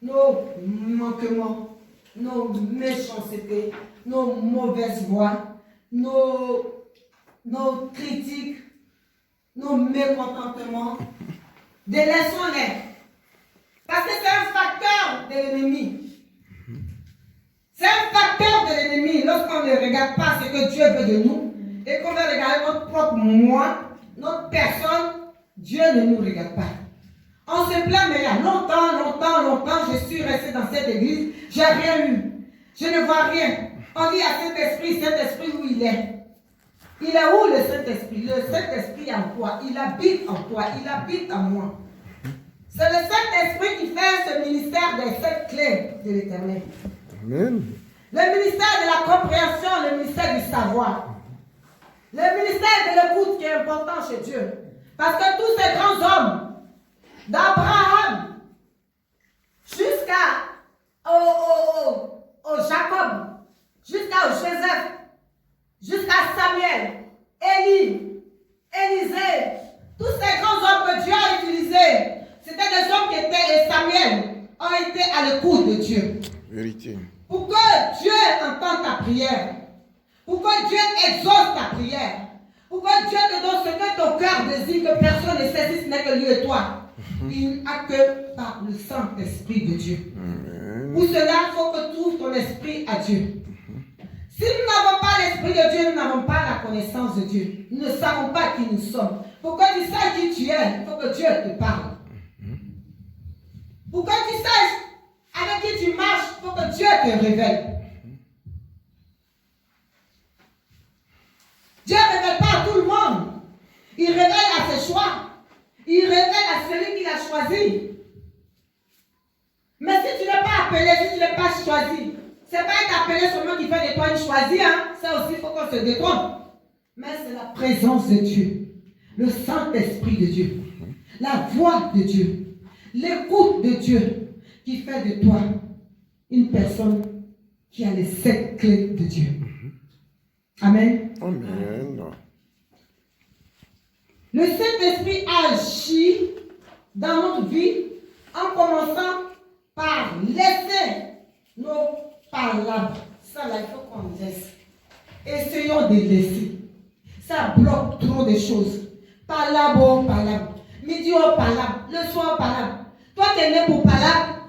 nos manquements, nos méchancetés, nos mauvaises voies, nos critiques, nos mécontentements. Délaissons-les. Parce que c'est un facteur de l'ennemi. C'est un facteur de l'ennemi. Lorsqu'on ne regarde pas ce que Dieu veut de nous et qu'on veut regarder notre propre moi, notre personne, Dieu ne nous regarde pas. On se plaint, mais il y a longtemps, je suis resté dans cette église, j'ai rien eu. Je ne vois rien. On dit à Saint-Esprit où il est. Il est où le Saint-Esprit? Le Saint-Esprit est en toi. Il habite en toi. Il habite en moi. C'est le Saint-Esprit qui fait ce ministère des 7 clés de l'Éternel. Amen. Le ministère de la compréhension, le ministère du savoir. Le ministère de l'écoute qui est important chez Dieu. Parce que tous ces grands hommes, d'Abraham jusqu'à au Jacob, jusqu'à Joseph, jusqu'à Samuel, Élie, Élisée, tous ces grands hommes que Dieu a utilisés, c'était des hommes qui étaient, et Samuel, ont été à l'écoute de Dieu. Vérité. Pour que Dieu entende ta prière, pour que Dieu exauce ta prière, pour que Dieu te donne ce que ton cœur désire, que personne ne sait si ce n'est que lui et toi. Il n'a que par le Saint-Esprit de Dieu. Pour cela, il faut que tu ouvres ton esprit à Dieu. Si nous n'avons pas l'esprit de Dieu, nous n'avons pas la connaissance de Dieu. Nous ne savons pas qui nous sommes. Pour que tu saches qui tu es, il faut que Dieu te parle. Pour que tu saches avec qui tu marches, il faut que Dieu te révèle. Dieu ne révèle pas à tout le monde. Il révèle à ses choix. Il révèle à celui qu'il a choisi. Mais si tu n'es pas appelé, si tu n'es pas choisi, ce n'est pas être appelé seulement qui fait de toi une choisie. Hein? Ça aussi, il faut qu'on se détrompe. Mais c'est la présence de Dieu. Le Saint-Esprit de Dieu. La voix de Dieu. L'écoute de Dieu qui fait de toi une personne qui a les 7 clés de Dieu. Amen. Amen. Le Saint-Esprit agit dans notre vie en commençant par laisser nos palabres. Ça là, il faut qu'on laisse. Essayons de laisser. Ça bloque trop de choses. Palabre, palabre. Midi au palabre. Le soir au palabre. Toi, tu es né pour palabre.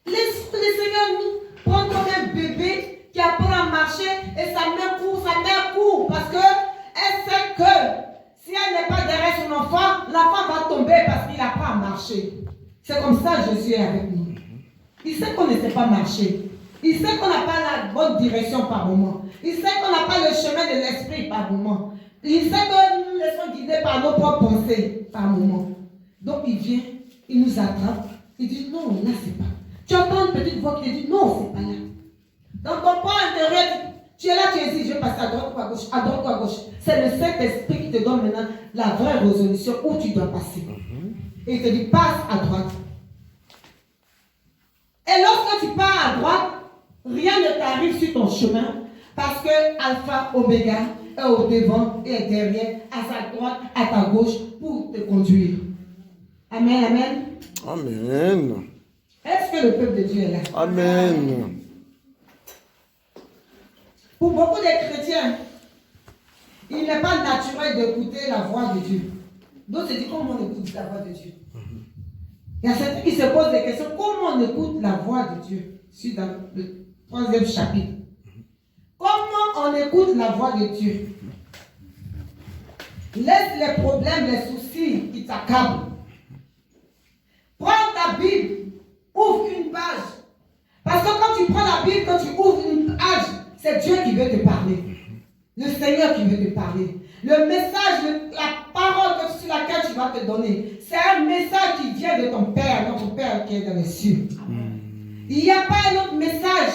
Laisse le Seigneur nous prendre comme un bébé qui apprend à marcher et sa mère court parce que elle sait que si elle n'est pas derrière son enfant, l'enfant va tomber parce qu'il apprend à marcher. C'est comme ça que Jésus est avec nous. Il sait qu'on ne sait pas marcher. Il sait qu'on n'a pas la bonne direction par moment. Il sait qu'on n'a pas le chemin de l'esprit par moment. Il sait que nous nous laissons guider par nos propres pensées par moment. Donc il vient, il nous attrape, il dit non, là c'est pas. Tu entends une petite voix qui te dit non, c'est pas là. Dans ton point intérieur, tu es là, tu hésites, je vais passer à droite ou à gauche, à droite ou à gauche. C'est le Saint-Esprit qui te donne maintenant la vraie résolution où tu dois passer. Et il te dit passe à droite. Et lorsque tu pars à droite, rien ne t'arrive sur ton chemin parce que Alpha, Oméga est au devant et est derrière, à sa droite, à ta gauche pour te conduire. Amen, amen. Amen. Est-ce que le peuple de Dieu est là? Amen. Pour beaucoup de chrétiens, il n'est pas naturel d'écouter la voix de Dieu. Donc, c'est dit comment on écoute la voix de Dieu. Il y a certains qui se posent des questions. Comment on écoute la voix de Dieu? C'est dans le 3e chapitre. Comment on écoute la voix de Dieu? Laisse les problèmes, les soucis qui t'accablent. Prends ta Bible, ouvre une page. Parce que quand tu prends la Bible, quand tu ouvres une page, c'est Dieu qui veut te parler. Le Seigneur qui veut te parler. Le message, la parole sur laquelle tu vas te donner, c'est un message qui vient de ton Père, notre Père qui est dans les cieux. Il n'y a pas un autre message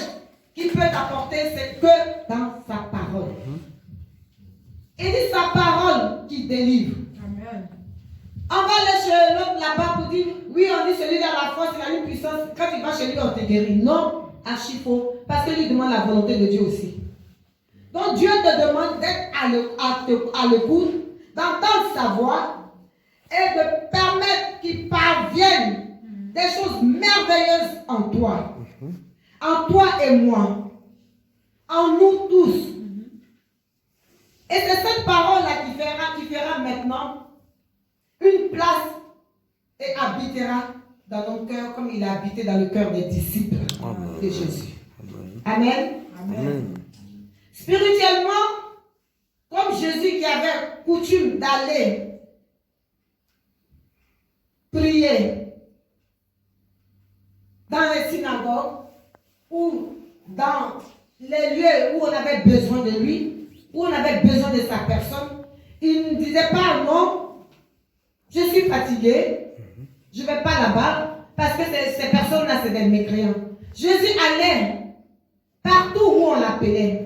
qui peut t'apporter, c'est que dans sa parole. Et c'est sa parole qui délivre. Amen. On va aller chez l'autre là-bas pour dire, oui, on dit celui-là a la force, il a une puissance. Quand tu vas chez lui, on te guérit. Non, archi faux. Parce que lui demande la volonté de Dieu aussi. Donc Dieu te demande d'être à l'écoute, d'entendre sa voix et de permettre qu'il parvienne des choses merveilleuses en toi. En toi et moi. En nous tous. Et c'est cette parole-là qui fera maintenant une place et habitera dans nos cœurs comme il a habité dans le cœur des disciples de Jésus. Amen. Amen. Spirituellement, comme Jésus qui avait coutume d'aller prier dans les synagogues ou dans les lieux où on avait besoin de lui, où on avait besoin de sa personne, il ne disait pas non, je suis fatigué, je ne vais pas là-bas parce que ces personnes-là, c'est des mécréants. Jésus allait partout où on l'appelait.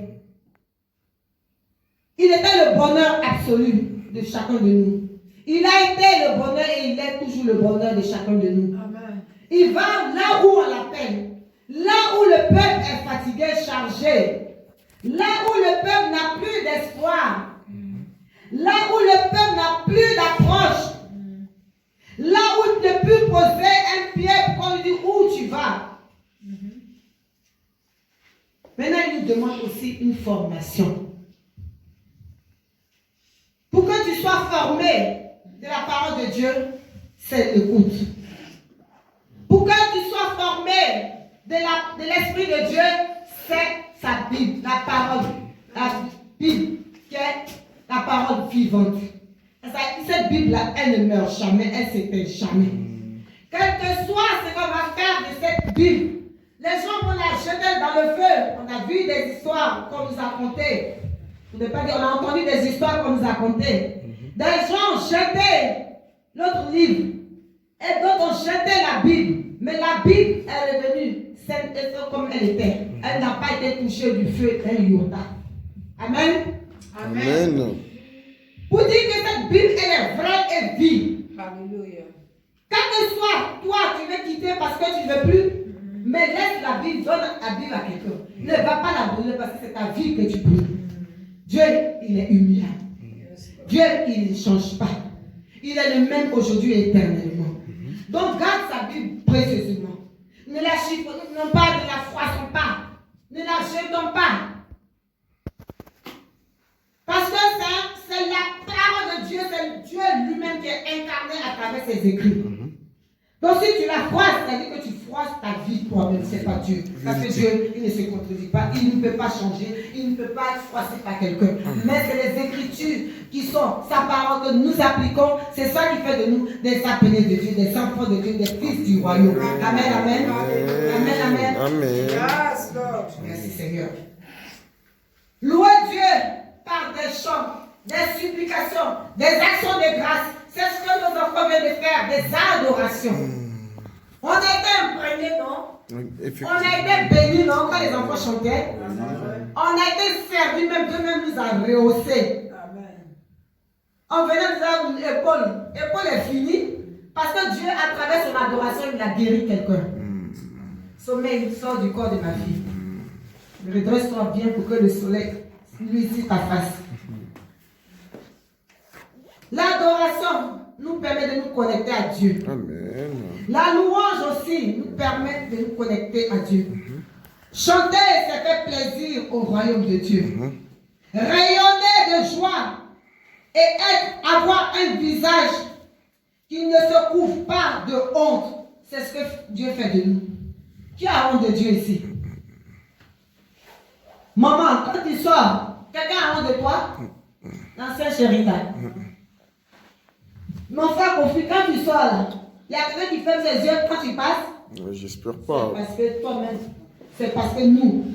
Il était le bonheur absolu de chacun de nous. Il a été le bonheur et il est toujours le bonheur de chacun de nous. Amen. Il va là où on l'appelle. Là où le peuple est fatigué, chargé. Là où le peuple n'a plus d'espoir. Là où le peuple n'a plus d'approche. Là où il ne peut poser un pied pour lui dire où tu vas. Maintenant, il nous demande aussi une formation. Pour que tu sois formé de la parole de Dieu, c'est l'écoute. Pour que tu sois formé de l'Esprit de Dieu, c'est sa Bible, la parole. La Bible qui est la parole vivante. Cette Bible-là, elle ne meurt jamais, elle ne s'éteint jamais. Quel que soit ce qu'on va faire de cette Bible, les gens vont la jeter dans le feu. On a vu des histoires qu'on nous a contées. On a entendu des histoires qu'on nous a contées. Des gens jetaient l'autre livre. Et d'autres ont jeté la Bible. Mais la Bible est revenue sainte et saine comme elle était. Elle n'a pas été touchée du feu d'un iota. Amen. Amen. Pour dire que cette Bible, elle est vraie et vive. Alléluia. Quel que soit, toi, tu veux quitter parce que tu ne veux plus, mais laisse la Bible, donne la Bible à quelqu'un. Ne va pas la brûler parce que c'est ta vie que tu brûles. Dieu, il est humiliant. Dieu, il ne change pas. Il est le même aujourd'hui et éternellement. Donc, garde sa Bible précieusement. Ne la chiffonnons pas, ne la froissons pas. Ne la jetons pas. Parce que c'est la parole de Dieu, c'est Dieu lui-même qui est incarné à travers ses écrits. Donc si tu la froisses, c'est-à-dire que tu froisses ta vie toi-même, c'est pas Dieu. Parce que Dieu, il ne se contredit pas, il ne peut pas changer, il ne peut pas être froissé par quelqu'un. Mais c'est les Écritures qui sont sa parole que nous appliquons, c'est ça qui fait de nous des appelés de Dieu, des enfants de Dieu, des fils du royaume. Amen, amen. Amen, amen. Amen. Yes, Lord. Merci Seigneur. Louez Dieu par des chants, des supplications, des actions de grâce. C'est ce que nos enfants viennent de faire, des adorations. On a été imprégnés, non? On a été bénis, non? Quand les enfants chantaient. On a été servis, même Dieu même nous a rehaussés. On venait de dire l'épaule est finie, parce que Dieu, à travers son adoration, il a guéri quelqu'un. Sommeil sort du corps de ma fille. Redresse-toi bien pour que le soleil luisisse ta face. L'adoration nous permet de nous connecter à Dieu. Amen. La louange aussi nous permet de nous connecter à Dieu. Chanter, ça fait plaisir au royaume de Dieu. Rayonner de joie et avoir un visage qui ne se couvre pas de honte. C'est ce que Dieu fait de nous. Qui a honte de Dieu ici? Maman, quand tu sors, quelqu'un a honte de toi? L'ancien chéri là. Mon frère confie, quand tu sors là, il y a quelqu'un qui ferme ses yeux quand tu passes? J'espère pas. C'est parce que toi-même, c'est parce que nous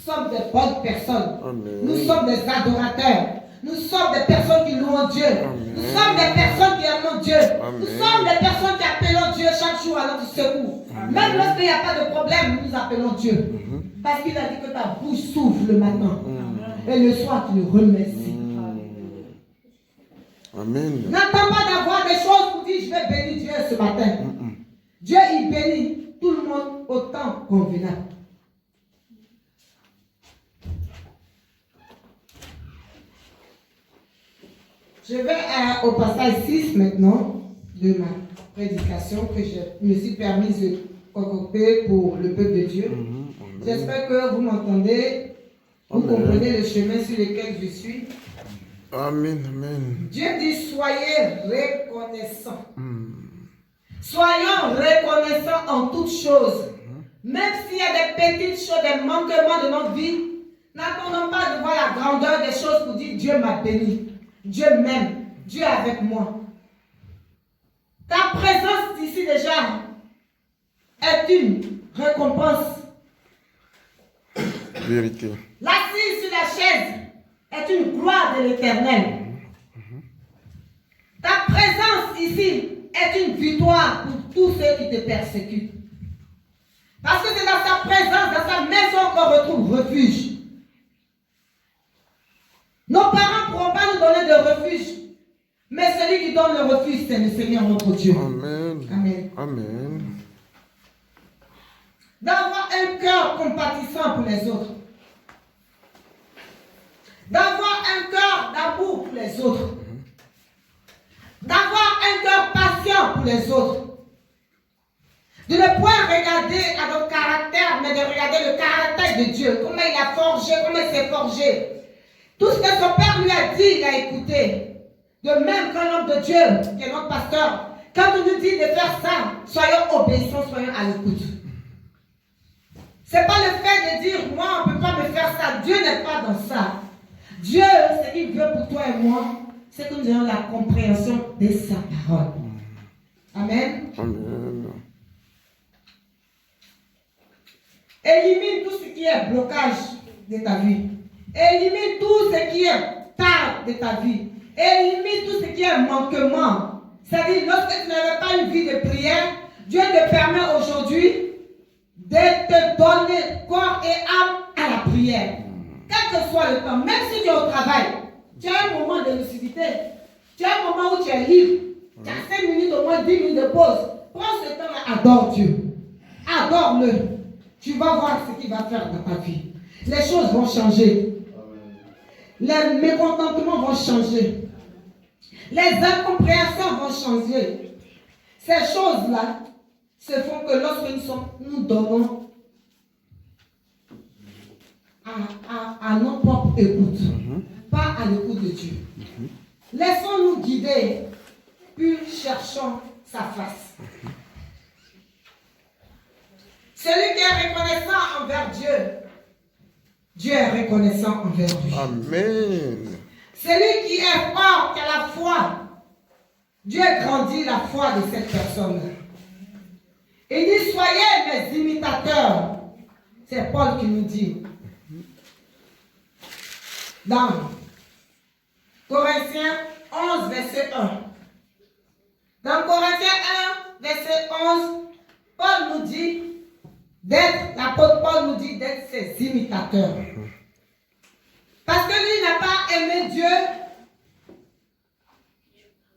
sommes des bonnes personnes. Amen. Nous sommes des adorateurs. Nous sommes des personnes qui louent Dieu. Amen. Nous sommes des personnes qui aiment Dieu. Amen. Nous sommes des personnes qui appellent Dieu chaque jour à notre secours. Même lorsqu'il n'y a pas de problème, nous appelons Dieu. Parce qu'il a dit que ta bouche s'ouvre le matin. Et le soir, tu le remercies. Amen. N'attends pas d'avoir des choses pour dire je vais bénir Dieu ce matin. Dieu, il bénit tout le monde autant convenable. Je vais au passage 6 maintenant de prédication que je me suis permise de concocter pour le peuple de Dieu. J'espère que vous m'entendez, vous comprenez le chemin sur lequel je suis. Amen, amen. Dieu dit soyez reconnaissants. Soyons reconnaissants en toutes choses. Même s'il y a des petites choses, des manquements de notre vie, n'attendons pas de voir la grandeur des choses pour dire Dieu m'a béni, Dieu m'aime, Dieu est avec moi. Ta présence ici déjà est une récompense. Vérité. L'assise sur la chaise est une gloire de l'Éternel. Ta présence ici est une victoire pour tous ceux qui te persécutent. Parce que c'est dans sa présence, dans sa maison qu'on retrouve refuge. Nos parents ne pourront pas nous donner de refuge. Mais celui qui donne le refuge, c'est le Seigneur notre Dieu. Amen. Amen. Amen. D'avoir un cœur compatissant pour les autres. D'avoir un cœur d'amour pour les autres. D'avoir un cœur patient pour les autres. De ne point regarder à notre caractère, mais de regarder le caractère de Dieu. Comment il a forgé, comment il s'est forgé. Tout ce que son père lui a dit, il a écouté. De même qu'un homme de Dieu, qui est notre pasteur, quand on nous dit de faire ça, soyons obéissants, soyons à l'écoute. Ce n'est pas le fait de dire, moi, on ne peut pas me faire ça. Dieu n'est pas dans ça. Dieu, ce qu'il veut pour toi et moi, c'est que nous ayons la compréhension de sa parole. Amen. Amen. Élimine tout ce qui est blocage de ta vie. Élimine tout ce qui est tard de ta vie. Élimine tout ce qui est manquement. C'est-à-dire, lorsque tu n'avais pas une vie de prière, Dieu te permet aujourd'hui de te donner corps et âme à la prière. Quel que soit le temps, même si tu es au travail, tu as un moment de lucidité, tu as un moment où tu es libre, tu as 5 minutes, au moins 10 minutes de pause. Prends ce temps-là, adore Dieu. Adore-le. Tu vas voir ce qu'il va faire dans ta vie. Les choses vont changer. Les mécontentements vont changer. Les incompréhensions vont changer. Ces choses-là se font que lorsque nous donnons à notre propre écoute, pas à l'écoute de Dieu. Laissons-nous guider, puis cherchons sa face. Celui qui est reconnaissant envers Dieu, Dieu est reconnaissant envers lui. Amen. Celui qui est fort, qui a la foi, Dieu grandit la foi de cette personne. Il dit, soyez mes imitateurs. C'est Paul qui nous dit. Dans Corinthiens 11, verset 1. Dans Corinthiens 1, verset 11, Paul nous dit l'apôtre Paul nous dit d'être ses imitateurs. Parce que lui n'a pas aimé Dieu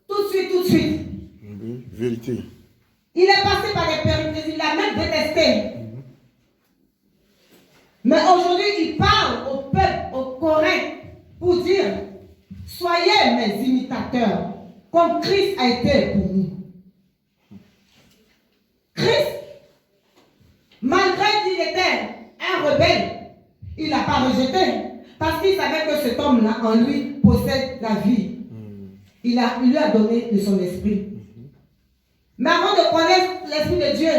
tout de suite. Oui, vérité. Il est passé par les péripéties, il l'a même détesté. Mais aujourd'hui, il parle au peuple, au Corinth, pour dire, soyez mes imitateurs, comme Christ a été pour nous. Christ, malgré qu'il était un rebelle, il n'a pas rejeté. Parce qu'il savait que cet homme-là, en lui, possède la vie. Il lui a donné de son esprit. Mais avant de connaître l'esprit de Dieu,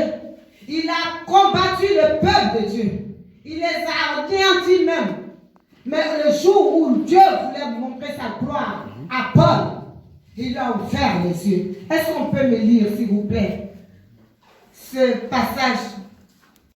il a combattu le peuple de Dieu. Il les a anéantis même. Mais le jour où Dieu voulait montrer sa gloire à Paul, il a ouvert les yeux. Est-ce qu'on peut me lire, s'il vous plaît, ce passage